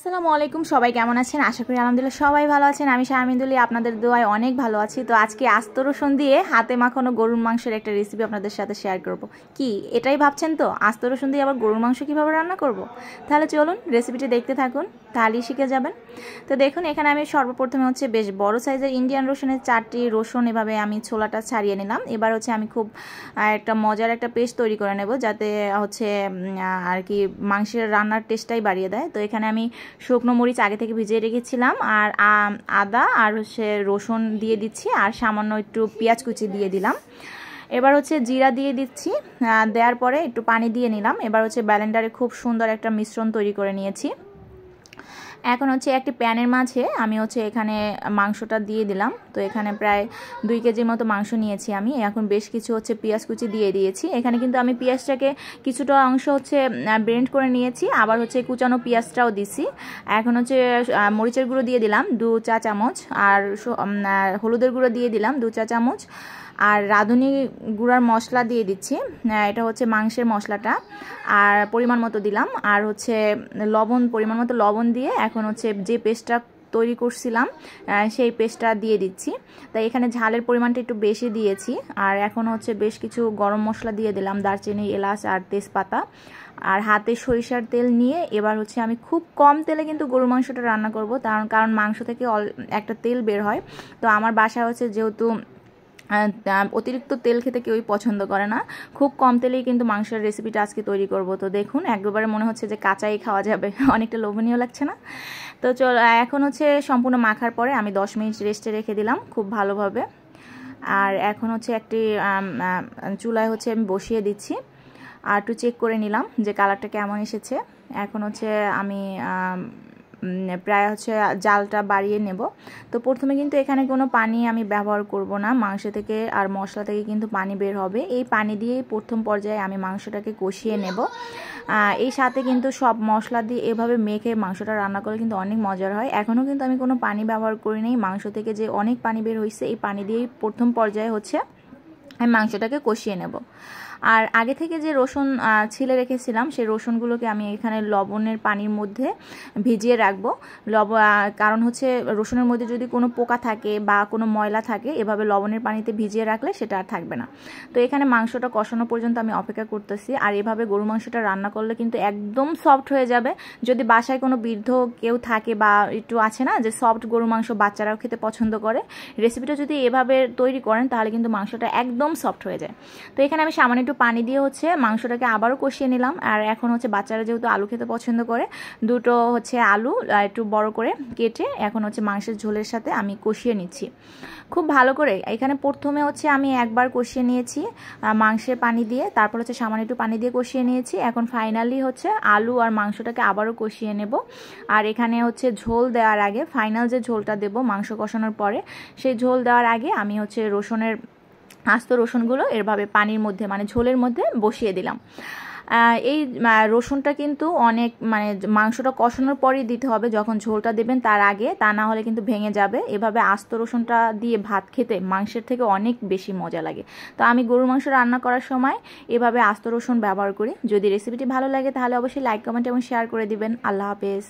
আসসালামু আলাইকুম, সবাই কেমন আছেন? আশা করি আলহামদুলিল্লাহ সবাই ভালো আছেন। আমি শারমিন, আপনাদের দোয়ায় অনেক ভালো আছি। তো আজকে আস্ত রসুন দিয়ে হাতে মাখানো গরুর মাংসের একটা রেসিপি আপনাদের সাথে শেয়ার করব। কি এটাই ভাবছেন তো, আস্ত রসুন দিয়ে আবার গরুর মাংস কীভাবে রান্না করব? তাহলে চলুন রেসিপিটি দেখতে থাকুন, তাহলেই শিখে যাবেন। তো দেখুন, এখানে আমি সর্বপ্রথমে বেশ বড় সাইজের ইন্ডিয়ান রসুনের 4টি রসুন এভাবে আমি ছোলাটা ছাড়িয়ে নিলাম। এবার আমি খুব একটা মজার একটা পেস্ট তৈরি করে নেব, যাতে আর কি মাংসের রান্নার টেস্টটাই বাড়িয়ে দেয়। তো এখানে আমি শুকনো মরিচ আগে থেকে ভিজিয়ে রেখেছিলাম, আর আদা আর রসুন দিয়ে দিচ্ছি, আর সামান্য একটু পেঁয়াজ কুচি দিয়ে দিলাম। এবার জিরা দিয়ে দিচ্ছি, দেওয়ার পরে একটু পানি দিয়ে নিলাম। এবার ব্লেন্ডারে খুব সুন্দর একটা মিশ্রণ তৈরি করে নিয়েছি। এখন একটি প্যানের মাঝে আমি এখানে মাংসটা দিয়ে দিলাম। তো এখানে প্রায় 2 কেজির মতো মাংস নিয়েছি আমি। এখন বেশ কিছু পেঁয়াজ কুচি দিয়ে দিয়েছি। এখানে কিন্তু আমি পেঁয়াজটাকে কিছুটা অংশ ব্লেন্ড করে নিয়েছি, আবার কুচানো পেঁয়াজটাও দিছি। এখন মরিচের গুঁড়ো দিয়ে দিলাম 2 চা চামচ, আর হলুদের গুঁড়ো দিয়ে দিলাম 2 চা চামচ, আর রাঁধুনি গুঁড়ার মশলা দিয়ে দিচ্ছি। এটা মাংসের মশলাটা, আর পরিমাণ মতো দিলাম। আর লবণ, পরিমাণ মতো লবণ দিয়ে এখন যে পেস্টটা তৈরি করছিলাম সেই পেস্টটা দিয়ে দিচ্ছি। তাই এখানে ঝালের পরিমাণটা একটু বেশি দিয়েছি। আর এখন বেশ কিছু গরম মশলা দিয়ে দিলাম, দারচিনি, এলাচ আর তেজপাতা। আর হাতে সরিষার তেল নিয়ে এবার আমি খুব কম তেলে কিন্তু গরুর মাংসটা রান্না করব, কারণ মাংস থেকে একটা তেল বের হয়। তো আমার বাসায় যেহেতু অতিরিক্ত তেল খেতে কেউই পছন্দ করে না, খুব কম তেলেই কিন্তু মাংসের রেসিপিটা আজকে তৈরি করব। তো দেখুন, একবারে মনে হচ্ছে যে কাঁচাই খাওয়া যাবে, অনেকটা লোভনীয় লাগছে না? তো এখন সম্পূর্ণ মাখার পরে আমি 10 মিনিট রেস্টে রেখে দিলাম খুব ভালোভাবে। আর এখন একটি চুলায় আমি বসিয়ে দিচ্ছি, আর একটু চেক করে নিলাম যে কালারটা কেমন এসেছে। এখন আমি প্রায় জালটা বাড়িয়ে নেব। তো প্রথমে কিন্তু এখানে কোনো পানি আমি ব্যবহার করব না, মাংস থেকে আর মশলা থেকে কিন্তু পানি বের হবে। এই পানি দিয়েই প্রথম পর্যায়ে আমি মাংসটাকে কষিয়ে নেব। এই সাথে কিন্তু সব মশলা দিয়ে এভাবে মেখে মাংসটা রান্না করলে কিন্তু অনেক মজার হয়। এখনও কিন্তু আমি কোনো পানি ব্যবহার করি নাই, মাংস থেকে যে অনেক পানি বের হয়েছে এই পানি দিয়েই প্রথম পর্যায়ে আমি মাংসটাকে কষিয়ে নেব। আর আগে থেকে যে রসুন ছিলে রেখেছিলাম সেই রসুনগুলোকে আমি এখানে লবণের পানির মধ্যে ভিজিয়ে রাখবো। কারণ রসুনের মধ্যে যদি কোনো পোকা থাকে বা কোনো ময়লা থাকে, এভাবে লবণের পানিতে ভিজিয়ে রাখলে সেটা আর থাকবে না। তো এখানে মাংসটা কষানো পর্যন্ত আমি অপেক্ষা করতেছি। আর এভাবে গরু মাংসটা রান্না করলে কিন্তু একদম সফট হয়ে যাবে। যদি বাসায় কোনো বৃদ্ধ কেউ থাকে বা একটু আছে না যে সফট গরু মাংস বাচ্চারাও খেতে পছন্দ করে, রেসিপিটা যদি এভাবে তৈরি করেন তাহলে কিন্তু মাংসটা একদম সফট হয়ে যায়। তো এখানে আমি সামান্য একটু পানি দিয়ে মাংসটাকে আবারও কষিয়ে নিলাম। আর এখন বাচ্চারা যেহেতু আলু খেতে পছন্দ করে, দুটো আলু একটু বড় করে কেটে এখন মাংসের ঝোলের সাথে আমি কষিয়ে নিচ্ছি খুব ভালো করে। এখানে প্রথমে আমি একবার কষিয়ে নিয়েছি মাংসের পানি দিয়ে, তারপর সামান্য একটু পানি দিয়ে কষিয়ে নিয়েছি। এখন ফাইনালি আলু আর মাংসটাকে আবারও কষিয়ে নেব। আর এখানে ঝোল দেওয়ার আগে, ফাইনাল যে ঝোলটা দেব মাংস কষানোর পরে, সেই ঝোল দেওয়ার আগে আমি রসুনের আস্ত রসুনগুলো এভাবে পানির মধ্যে মানে ঝোলের মধ্যে বসিয়ে দিলাম। এই রসুনটা কিন্তু অনেক মাংসটা কষানোর পরই দিতে হবে, যখন ঝোলটা দেবেন তার আগে, তা না হলে কিন্তু ভেঙে যাবে। এভাবে আস্ত রসুনটা দিয়ে ভাত খেতে মাংসের থেকে অনেক বেশি মজা লাগে। তো আমি গরুর মাংস রান্না করার সময় এভাবে আস্ত রসুন ব্যবহার করি। যদি রেসিপিটি ভালো লাগে তাহলে অবশ্যই লাইক, কমেন্ট এবং শেয়ার করে দিবেন। আল্লাহ হাফেজ।